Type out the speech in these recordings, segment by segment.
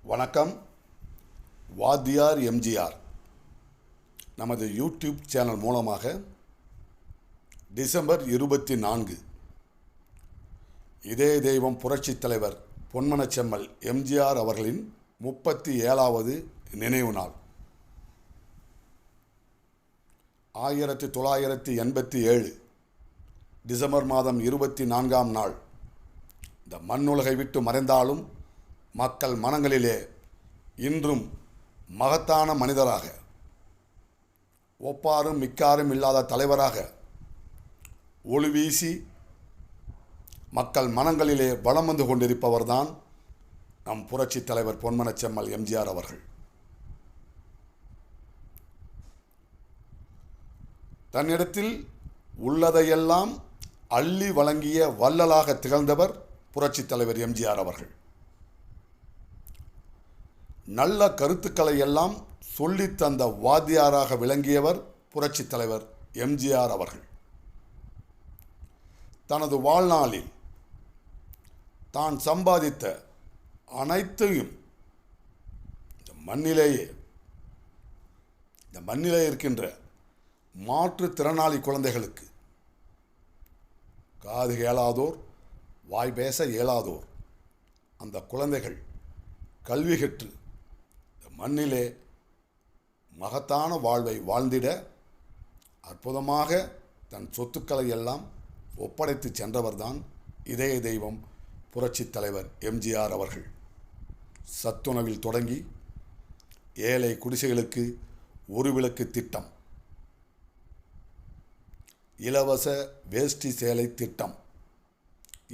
வணக்கம். வாத்தியார் எம்ஜிஆர் நமது யூடியூப் சேனல் மூலமாக டிசம்பர் 24 இதய தெய்வம் புரட்சித் தலைவர் பொன்மனச்செம்மல் எம்ஜிஆர் அவர்களின் 37வது நினைவு நாள். 1987 டிசம்பர் மாதம் 24ஆம் நாள் இந்த மண்ணுலகை விட்டு மறைந்தாலும் மக்கள் மனங்களிலே இன்றும் மகத்தான மனிதராக, ஒப்பாரும் மிக்காரும் இல்லாத தலைவராக ஒளி வீசி மக்கள் மனங்களிலே வலம் வந்து கொண்டிருப்பவர்தான் நம் புரட்சித் தலைவர் பொன்மனச்செம்மல் எம்ஜிஆர் அவர்கள். தன்னிடத்தில் உள்ளதையெல்லாம் அள்ளி வழங்கிய வள்ளலாக திகழ்ந்தவர் புரட்சித் தலைவர் எம்ஜிஆர் அவர்கள். நல்ல கருத்துக்களை எல்லாம் சொல்லித்தந்த வாத்தியாராக விளங்கியவர் புரட்சித் தலைவர் எம்ஜிஆர் அவர்கள். தனது வாழ்நாளில் தான் சம்பாதித்த அனைத்தையும் இந்த மண்ணிலே இருக்கின்ற மாற்றுத்திறனாளி குழந்தைகளுக்கு, காது கேளாதோர், வாய் பேச இயலாதோர், அந்த குழந்தைகள் கல்வி கற்று மண்ணிலே மகத்தான வாழ்வை வாழ்ந்திட அற்புதமாக தன் சொத்துக்களை எல்லாம் ஒப்படைத்து சென்றவர்தான் இதய தெய்வம் புரட்சித் தலைவர் எம்ஜிஆர் அவர்கள். சத்துணவில் தொடங்கி ஏழை குடிசைகளுக்கு ஒரு விளக்கு திட்டம், இலவச வேஷ்டி சேலை திட்டம்,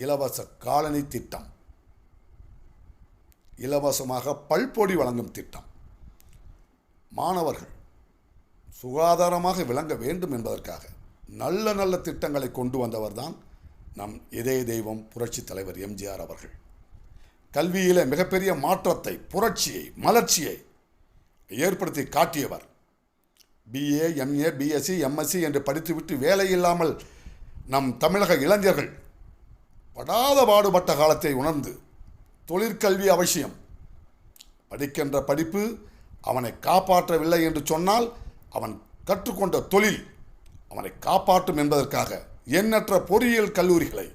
இலவச காலனி திட்டம், இலவசமாக பல்பொடி வழங்கும் திட்டம், மாணவர்கள் சுகாதாரமாக விளங்க வேண்டும் என்பதற்காக நல்ல நல்ல திட்டங்களை கொண்டு வந்தவர்தான் நம் இதய தெய்வம் புரட்சித் தலைவர் எம்ஜிஆர் அவர்கள். கல்வியில் மிகப்பெரிய மாற்றத்தை, புரட்சியை, மலர்ச்சியை ஏற்படுத்தி காட்டியவர். பிஏ, எம்ஏ, பிஎஸ்சி, எம்எஸ்சி என்று படித்துவிட்டு வேலை இல்லாமல் நம் தமிழக இளைஞர்கள் படாத பாடுபட்ட காலத்தை உணர்ந்து தொழிற்கல்வி அவசியம், படிக்கின்ற படிப்பு அவனை காப்பாற்றவில்லை என்று சொன்னால் அவன் கற்றுக்கொண்ட தொழில் அவனை காப்பாற்றும் என்பதற்காக எண்ணற்ற பொறியியல் கல்லூரிகளை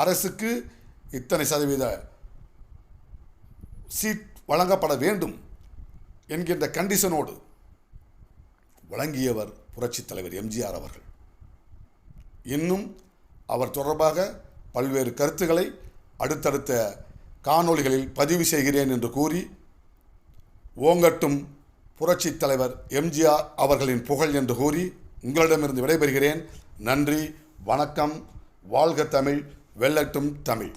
அரசுக்கு இத்தனை சதவீத சீட் வழங்கப்பட வேண்டும் என்கின்ற கண்டிஷனோடு வழங்கியவர் புரட்சித் தலைவர் எம்ஜிஆர் அவர்கள். இன்னும் அவர் தொடர்பாக பல்வேறு கருத்துக்களை அடுத்தடுத்த காணொளிகளில் பதிவு செய்கிறேன் என்று கூறி, ஓங்கட்டும் புரட்சித் தலைவர் எம்ஜிஆர் அவர்களின் புகழ் என்று கூறி உங்களிடமிருந்து விடைபெறுகிறேன். நன்றி, வணக்கம். வாழ்க தமிழ், வெல்லட்டும் தமிழ்.